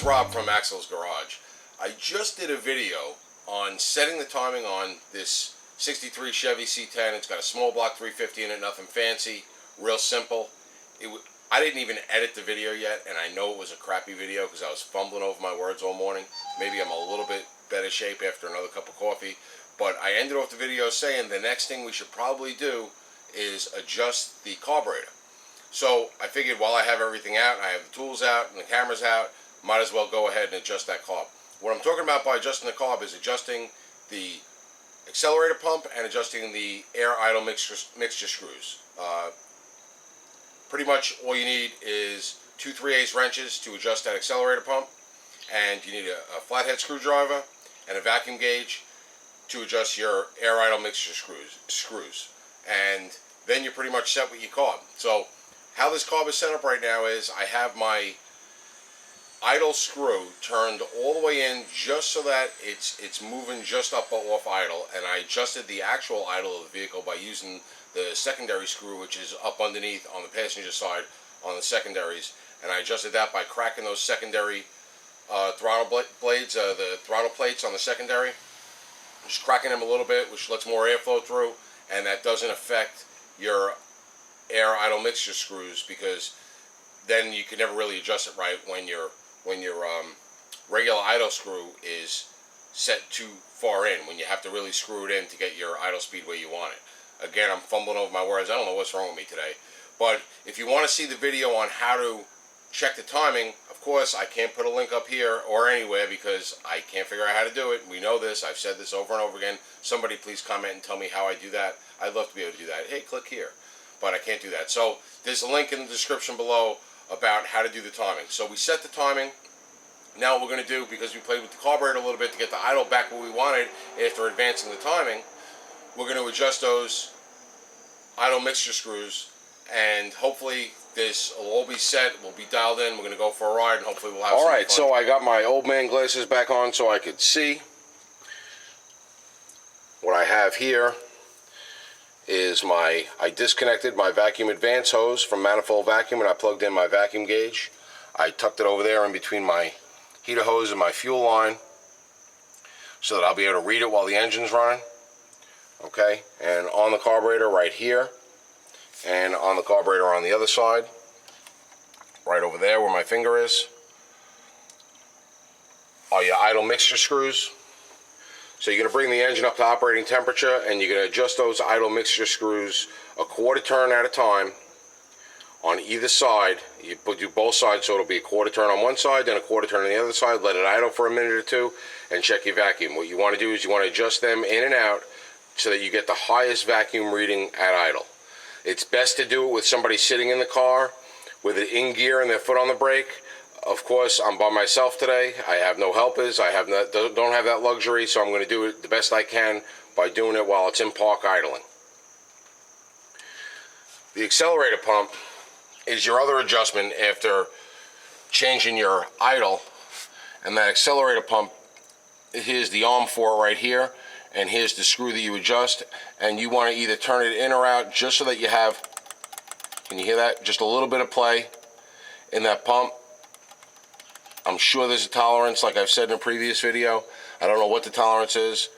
Rob from Axel's Garage. I just did a video on setting the timing on this 63 Chevy C10. It's got a small block 350 in it, nothing fancy, real simple. I didn't even edit the video yet, and I know it was a crappy video because I was fumbling over my words all morning. Maybe I'm a little bit better shape after another cup of coffee, but I ended off the video saying the next thing we should probably do is adjust the carburetor. So I figured while I have everything out, I have the tools out and the cameras out, might as well go ahead and adjust that carb. What I'm talking about by adjusting the carb is adjusting the accelerator pump and adjusting the air idle mixture screws. Pretty much all you need is 2 3/8 wrenches to adjust that accelerator pump, and you need a flathead screwdriver and a vacuum gauge to adjust your air idle mixture screws. And then you're pretty much set with your carb. So how this carb is set up right now is I have my idle screw turned all the way in just so that it's moving just up off idle, and I adjusted the actual idle of the vehicle by using the secondary screw, which is up underneath on the passenger side on the secondaries, and I adjusted that by cracking those secondary throttle blades, the throttle plates on the secondary, just cracking them a little bit, which lets more airflow through, and that doesn't affect your air idle mixture screws, because then you can never really adjust it right when your regular idle screw is set too far in, when you have to really screw it in to get your idle speed where you want it. Again, I'm fumbling over my words. I don't know what's wrong with me today. But if you want to see the video on how to check the timing, of course, I can't put a link up here or anywhere because I can't figure out how to do it. We know this. I've said this over and over again. Somebody please comment and tell me how I do that. I'd love to be able to do that. Hey, click here. But I can't do that. So there's a link in the description below about how to do the timing. So we set the timing. Now what we're going to do, because we played with the carburetor a little bit to get the idle back where we wanted after advancing the timing, we're going to adjust those idle mixture screws, and hopefully this will all be set, we'll be dialed in, we're going to go for a ride, and hopefully we'll have some fun. Alright, so I got my old man glasses back on so I could see. What I have here is I disconnected my vacuum advance hose from manifold vacuum, and I plugged in my vacuum gauge. I tucked it over there in between my heater hose and my fuel line so that I'll be able to read it while the engine's running. Okay, and on the carburetor right here, and on the carburetor on the other side, right over there where my finger is, are your idle mixture screws. So you're going to bring the engine up to operating temperature, and you're going to adjust those idle mixture screws a quarter turn at a time on either side. You do both sides, so it'll be a quarter turn on one side, then a quarter turn on the other side. Let it idle for a minute or two, and check your vacuum. What you want to do is you want to adjust them in and out so that you get the highest vacuum reading at idle. It's best to do it with somebody sitting in the car with it in gear and their foot on the brake. Of course, I'm by myself today. I have no helpers. I don't have that luxury, so I'm going to do it the best I can by doing it while it's in park idling. The accelerator pump is your other adjustment after changing your idle, and that accelerator pump, here's the arm for it right here, and here's the screw that you adjust, and you want to either turn it in or out just so that you have, can you hear that? Just a little bit of play in that pump. I'm sure there's a tolerance, like I've said in a previous video. I don't know what the tolerance is,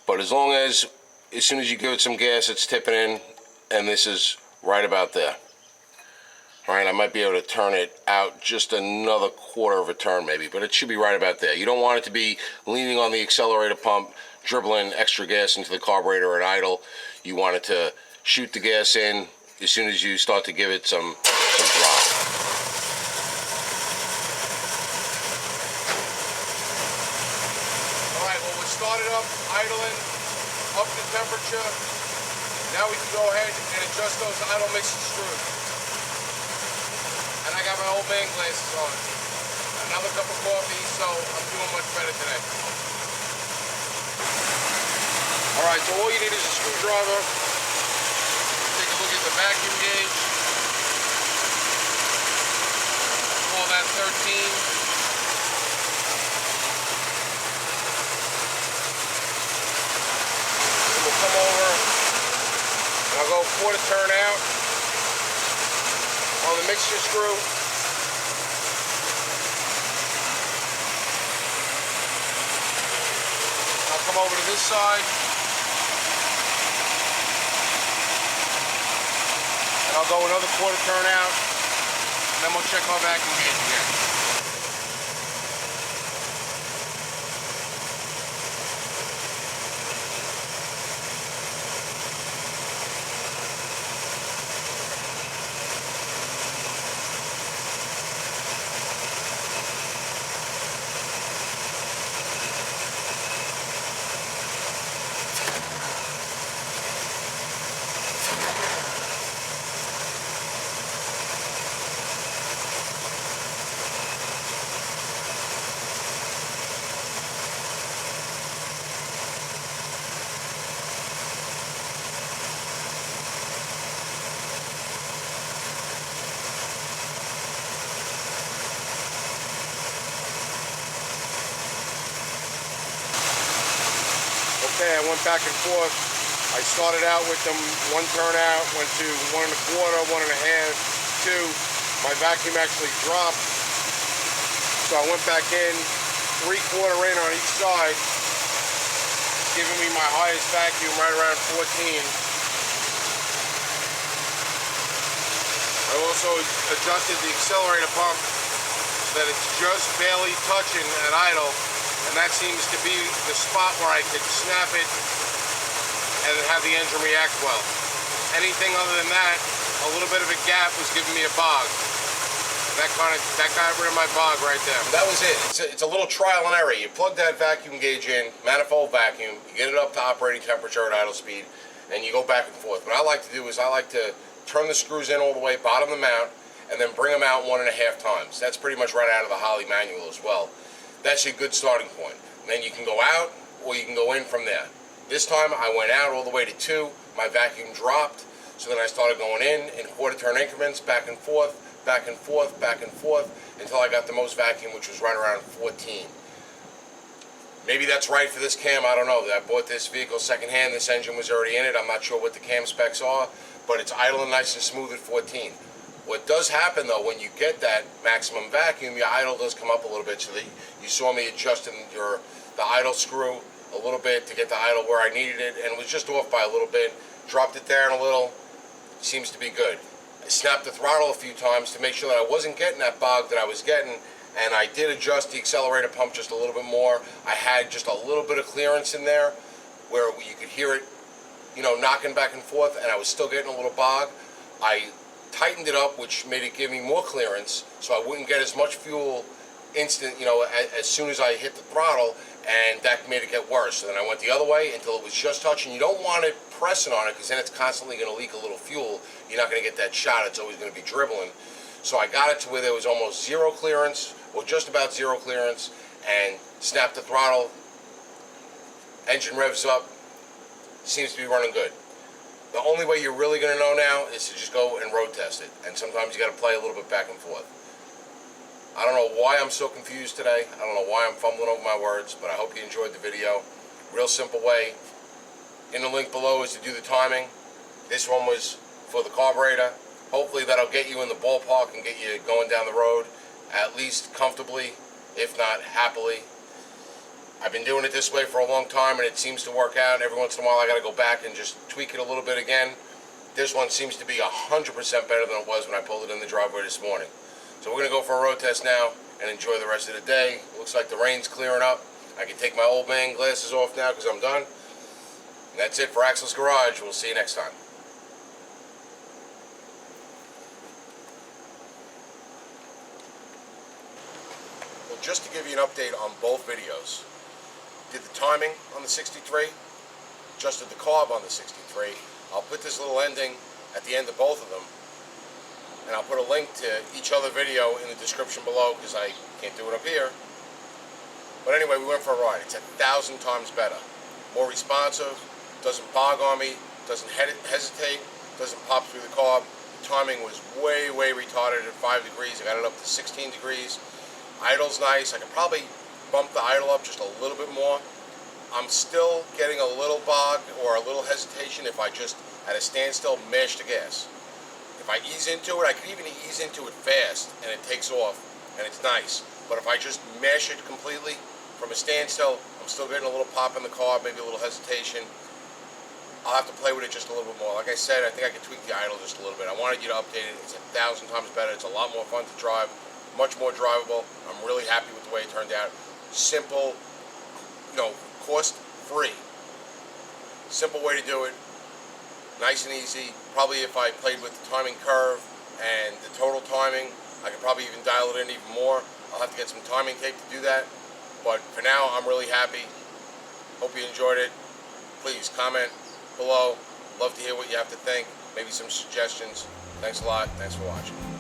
but as soon as you give it some gas, it's tipping in, and this is right about there. Alright, I might be able to turn it out just another quarter of a turn maybe, but it should be right about there. You don't want it to be leaning on the accelerator pump, dribbling extra gas into the carburetor at idle. You want it to shoot the gas in as soon as you start to give it some throttle. Alright, well, we started up idling, up the temperature. Now we can go ahead and adjust those idle mixing screws. And I got my old man glasses on. Another cup of coffee, so I'm doing much better today. Alright, so all you need is a screwdriver. Take a look at the vacuum gauge. Call that 13. Then we'll come over and I'll go quarter turn out on the mixture screw. come over to this side. And I'll go another quarter turn out. And then we'll check our vacuum gauge again. Okay, I went back and forth. I started out with them one turn out, went to 1 1/4, 1 1/2, 2. My vacuum actually dropped. So I went back in, 3/4 in on each side, giving me my highest vacuum right around 14. I also adjusted the accelerator pump so that it's just barely touching at idle. And that seems to be the spot where I could snap it and have the engine react well. Anything other than that, a little bit of a gap was giving me a bog. That got rid of my bog right there. That was it. It's a little trial and error. You plug that vacuum gauge in, manifold vacuum, you get it up to operating temperature at idle speed, and you go back and forth. What I like to do is I like to turn the screws in all the way, bottom them out, and then bring them out 1 1/2 times. That's pretty much right out of the Holley manual as well. That's a good starting point. And then you can go out or you can go in from there. This time I went out all the way to 2. My vacuum dropped. So then I started going in quarter turn increments, back and forth, back and forth, back and forth, until I got the most vacuum, which was right around 14. Maybe that's right for this cam, I don't know. I bought this vehicle secondhand. This engine was already in it. I'm not sure what the cam specs are, but it's idle and nice and smooth at 14. What does happen though, when you get that maximum vacuum, your idle does come up a little bit. So that you saw me adjusting the idle screw a little bit to get the idle where I needed it, and it was just off by a little bit. Dropped it down a little. Seems to be good. I snapped the throttle a few times to make sure that I wasn't getting that bog that I was getting, and I did adjust the accelerator pump just a little bit more. I had just a little bit of clearance in there where you could hear it, knocking back and forth, and I was still getting a little bog. I tightened it up, which made it give me more clearance, so I wouldn't get as much fuel instant, as soon as I hit the throttle, and that made it get worse. So then I went the other way until it was just touching. You don't want it pressing on it, because then it's constantly going to leak a little fuel. You're not going to get that shot. It's always going to be dribbling. So I got it to where there was almost zero clearance, or just about zero clearance, and snapped the throttle. Engine revs up. Seems to be running good. The only way you're really going to know now is to just go and road test it. And sometimes you got to play a little bit back and forth. I don't know why I'm so confused today. I don't know why I'm fumbling over my words, but I hope you enjoyed the video. Real simple way. In the link below is to do the timing. This one was for the carburetor. Hopefully that'll get you in the ballpark and get you going down the road, at least comfortably, if not happily. I've been doing it this way for a long time, and it seems to work out. Every once in a while I got to go back and just tweak it a little bit again. This one seems to be 100% better than it was when I pulled it in the driveway this morning. So we're going to go for a road test now and enjoy the rest of the day. Looks like the rain's clearing up. I can take my old man glasses off now because I'm done. And that's it for Axel's Garage. We'll see you next time. Well, just to give you an update on both videos. Did the timing on the 63, adjusted the carb on the 63. I'll put this little ending at the end of both of them, and I'll put a link to each other video in the description below because I can't do it up here. But anyway, we went for a ride. It's 1,000 times better. More responsive, doesn't bog on me, doesn't hesitate, doesn't pop through the carb. The timing was way, way retarded at 5 degrees. I got it up to 16 degrees. Idle's nice. I could probably bump the idle up just a little bit more. I'm still getting a little bog or a little hesitation if I just, at a standstill, mash the gas. If I ease into it, I can even ease into it fast and it takes off and it's nice. But if I just mash it completely from a standstill, I'm still getting a little pop in the car, maybe a little hesitation. I'll have to play with it just a little bit more. Like I said, I think I can tweak the idle just a little bit. I wanted you to update it. It's 1,000 times better. It's a lot more fun to drive, much more drivable. I'm really happy with the way it turned out. Simple, cost free. Simple way to do it. Nice and easy. Probably if I played with the timing curve and the total timing, I could probably even dial it in even more. I'll have to get some timing tape to do that. But for now, I'm really happy. Hope you enjoyed it. Please comment below. Love to hear what you have to think. Maybe some suggestions. Thanks a lot. Thanks for watching.